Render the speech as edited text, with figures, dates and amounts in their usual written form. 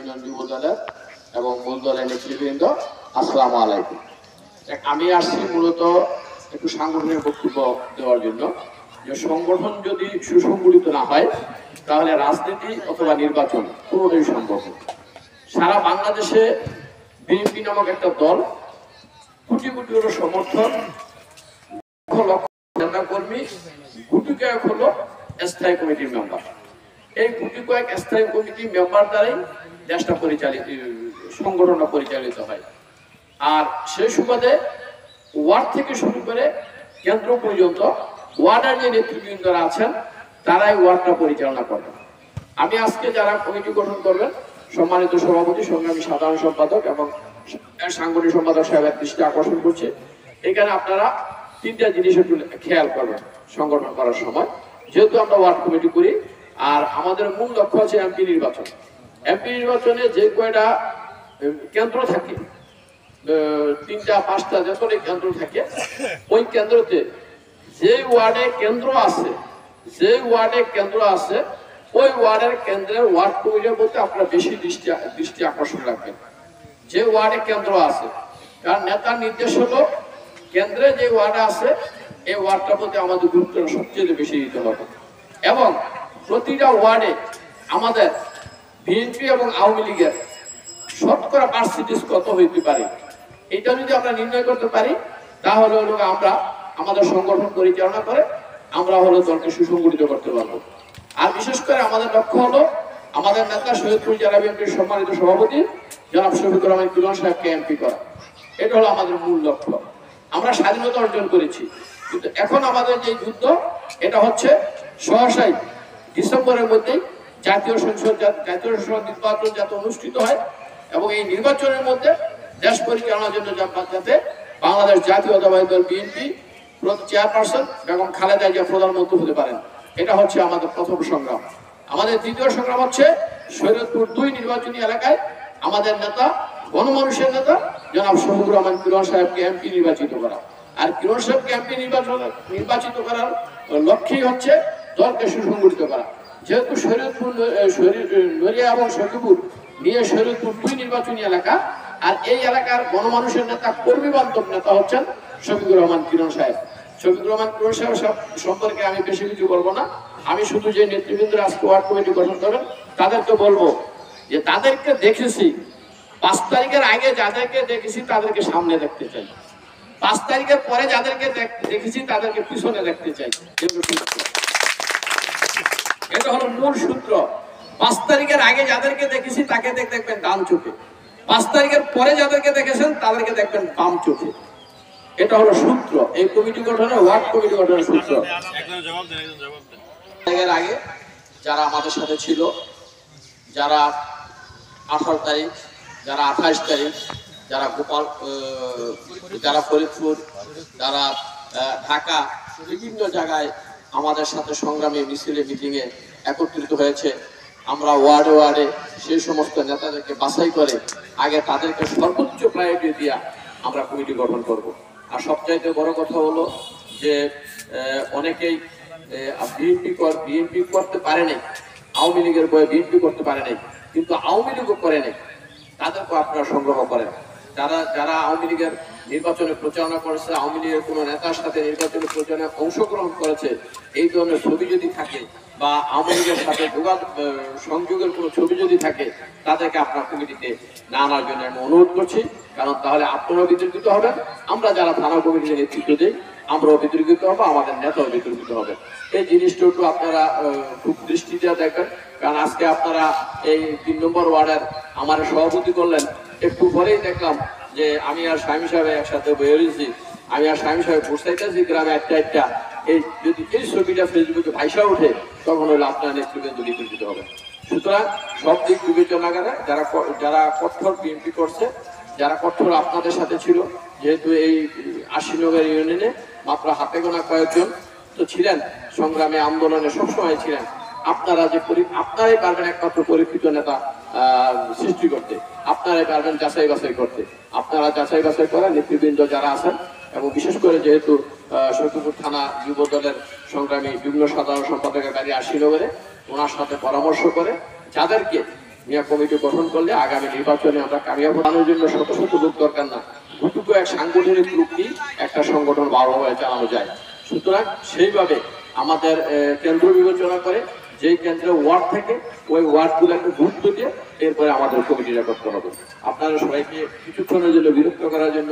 Union যুব দলের এবং মূল দলের নেতৃবৃন্দ, আসসালামু আলাইকুম। আমি আসছি মূলত একটু সাংগঠনিক বক্তব্য দেওয়ার জন্য। যে সংগঠন যদি সুসংগঠিত না হয় তাহলে রাজনীতি অথবা নির্বাচন কোনোটাই সম্ভব না। সারা বাংলাদেশে বিএনপি নামক একটা দল, কোটি কোটি সমর্থক, লক্ষ লক্ষ নেতা কর্মী, গুটি কয়েক হলো স্থায়ী কমিটির মেম্বার। এই গুটি কয়েক স্থায়ী কমিটির মেম্বার দ্বারাই দেশটা সংগঠনটা পরিচালিত হয়। আর সেই সুবাদে ওয়ার্ড থেকে শুরু করে কেন্দ্র পর্যন্ত ওয়ার্ডের যে নেতৃবৃন্দরা আছেন তারাই ওয়ার্ডটা পরিচালনা করবেন। আমি আজকে যারা কমিটি গঠন করবেন, সম্মানিত সভাপতি, সংগ্রামী সাধারণ সম্পাদক এবং সাংগঠনিক সম্পাদক সাহেবের দৃষ্টি আকর্ষণ করছে, এখানে আপনারা তিনটা জিনিস একটু খেয়াল করবেন সংগঠন করার সময়। যেহেতু আমরা ওয়ার্ড কমিটি করি আর আমাদের মূল লক্ষ্য আছে এমপি নির্বাচন। এমপি নির্বাচনে যে কয়টা কেন্দ্র থাকে, 3টা 5টা যতটাই কেন্দ্র থাকে, ওই কেন্দ্রতে যে ওয়ার্ডে কেন্দ্র আছে ওই ওয়ার্ডের কেন্দ্রের ওয়ার্ড কমিটির মধ্যে আপনারা বেশি দৃষ্টি আকর্ষণ রাখবেন। যে ওয়ার্ডে কেন্দ্র আছে, কারণ নেতার নির্দেশ হলো কেন্দ্রে যে ওয়ার্ড আছে এই ওয়ার্ডটার প্রতি আমাদের গুরুত্বটা সবচেয়ে বেশি দিতে হবে। এবং প্রতিটা ওয়ার্ডে আমাদের বিএনপি এবং আওয়ামী লীগের শতকরা পার্সেন্টেজ কত হইতে পারে, এটা যদি আমরা নির্ণয় করতে পারি তাহলে হলো আমরা আমাদের সংগঠন পরিচালনা করে আমরা হলো দলকে সুসংগঠিত করতে পারবো। আর বিশেষ করে আমাদের লক্ষ্য হলো আমাদের নেতা সৈয়দপুর জেলা বিএনপির সম্মানিত সভাপতি জনাব শফিকুর রহমান কিরণ সাহেবকে এমপি করা। এটা হলো আমাদের মূল লক্ষ্য। আমরা স্বাধীনতা অর্জন করেছি, কিন্তু এখন আমাদের যে যুদ্ধ এটা হচ্ছে সহসাই ডিসেম্বরের মধ্যেই জাতীয় সংসদ নির্বাচন যাতে অনুষ্ঠিত হয় এবং এই নির্বাচনের মধ্যে দেশ পরিচালনার জন্য যাতে বাংলাদেশ জাতীয়তাবাদী দল বিএনপি চেয়ারপারসন বেগম খালেদা জিয়া প্রধানমন্ত্রী হতে পারেন। এটা হচ্ছে আমাদের প্রথম সংগ্রাম। আমাদের দ্বিতীয় সংগ্রাম হচ্ছে শরীয়তপুর 2 নির্বাচনী এলাকায় আমাদের নেতা, গণমানুষের নেতা জনাব শফিকুর রহমান কিরণ সাহেবকে এমপি নির্বাচিত করা। আর কিরণ সাহেবকে এমপি নির্বাচিত করার লক্ষ্যই হচ্ছে দলকে সুসংগঠিত করা। যেহেতু শরীয়তপুর নড়িয়া এবং সখীপুর নিয়ে শরীয়তপুর 2 নির্বাচনী এলাকা, আর এই এলাকার গণমানুষের নেতা, কর্মী বান্ধব নেতা হচ্ছেন শফিকুর রহমান কিরণ সাহেব। শফিকুর রহমান কিরণ সাহেব সম্পর্কে আমি বেশি কিছু বলবো না। আমি শুধু যে নেতৃবৃন্দরা আজকে ওয়ার্ড কমিটি গঠন করেন তাদেরকে বলবো যে তাদেরকে দেখেছি, 5 তারিখের আগে যাদেরকে দেখেছি তাদেরকে সামনে দেখতে চাই, 5 তারিখের পরে যাদেরকে দেখেছি তাদেরকে পিছনে দেখতে চাই। এটা হলো মূল সূত্র। 5 তারিখের আগে যাদেরকে দেখেছি তাকে দেখবেন ডান চোখে, 5 তারিখের পরে যাদেরকে দেখেছেন তাদেরকে দেখবেন বাম চোখে। এটা হলো সূত্র, এই কমিটি গঠনের, ওয়ার্ড কমিটি গঠনের সূত্র। এর আগে যারা আমাদের সাথে ছিল, যারা 18 তারিখ, যারা 28 তারিখ, যারা ফরিদপুর, যারা ঢাকা, বিভিন্ন জায়গায় আমাদের সাথে সংগ্রামী মিছিলে মিটিংয়ে একত্রিত হয়েছে, আমরা ওয়ার্ডে ওয়ার্ডে সেই সমস্ত নেতাদেরকে বাছাই করে আগে তাদেরকে সর্বোচ্চ প্রায়োরিটি দিয়া আমরা কমিটি গঠন করব। আর সবচাইতে বড় কথা হলো যে অনেকেই বিএনপি করতে পারে নাই, আওয়ামী লীগের বয়ে বিএনপি করতে পারে নাই, কিন্তু আওয়ামী লীগও করে নাই, তাদেরকে আপনারা সংগ্রহ করেন। যারা আওয়ামী লীগের নির্বাচনে প্রচারণা করেছে, আওয়ামী লীগের কোনো নেতার সাথে নির্বাচনী প্রচারণায় অংশগ্রহণ করেছে, এই ধরনের ছবি যদি থাকে বা আওয়ামী লীগের সাথে সংযোগের কোনো ছবি যদি থাকে তাদেরকে আপনার কমিটিতে না আনার জন্য আমি অনুরোধ করছি। কারণ তাহলে আপনারাও বিতর্কিত হবেন, আমরা যারা থানা কমিটিতে নেতৃত্ব দিই আমরাও বিতর্কিত হবো, আমাদের নেতাও বিতর্কিত হবে। এই জিনিসটা একটু আপনারা খুব দৃষ্টি দিয়ে দেখবেন। কারণ আজকে আপনারা এই 3 নম্বর ওয়ার্ডের আমার সভাপতি করলেন, একটু পরেই দেখলাম যে আমি আর স্বামী সাহেব একসাথে বয়ে রয়েছি, আমি আর স্বামী সাহেব বুঝতেছি গ্রামে একটা এই যদি এই ছবিটা ফেসবুকে ভাইসা ওঠে তখন হলো আপনার নেতৃবৃন্দ বিতর্কিত হবে। সুতরাং সব দিক বিবেচনা করে যারা কঠোর বিএনপি করছে, যারা কঠোর আপনাদের সাথে ছিল, যেহেতু এই 80 নগর ইউনিয়নে মাত্র হাতে গোনা কয়েকজন তো ছিলেন, সংগ্রামে আন্দোলনে সবসময় ছিলেন, আপনারাই পারবেন একমাত্র পরীক্ষিত নেতা সৃষ্টি করতে, আপনারাই পারবেন যাচাই বাছাই করতে। আপনারা যাচাই বাছাই করেন নেতৃবৃন্দ যারা আছেন, এবং বিশেষ করে যেহেতু সৈয়দপুর থানা যুব দলের সংগ্রামী যুগ্ম সাধারণ সম্পাদকের বাড়ি 80 নগরে, ওনার সাথে পরামর্শ করে যাদেরকে মিয়া কমিটি গঠন করলে আগামী নির্বাচনে আমরা কামিয়াব হওয়ার জন্য শত শত লোক দরকার না, দুটুকু এক সাংগঠনিক লোক নিয়ে একটা সংগঠন ভালোভাবে চালানো যায়। সুতরাং সেইভাবে আমাদের কেন্দ্র বিবেচনা করে যে কেন্দ্রে ওয়ার্ড থেকে ওই ওয়ার্ডগুলোকে গুরুত্ব দিয়ে এরপরে আমাদের কমিটিটা করতে হবে। আপনারা সবাইকে কিছুক্ষণের জন্য বিরক্ত করার জন্য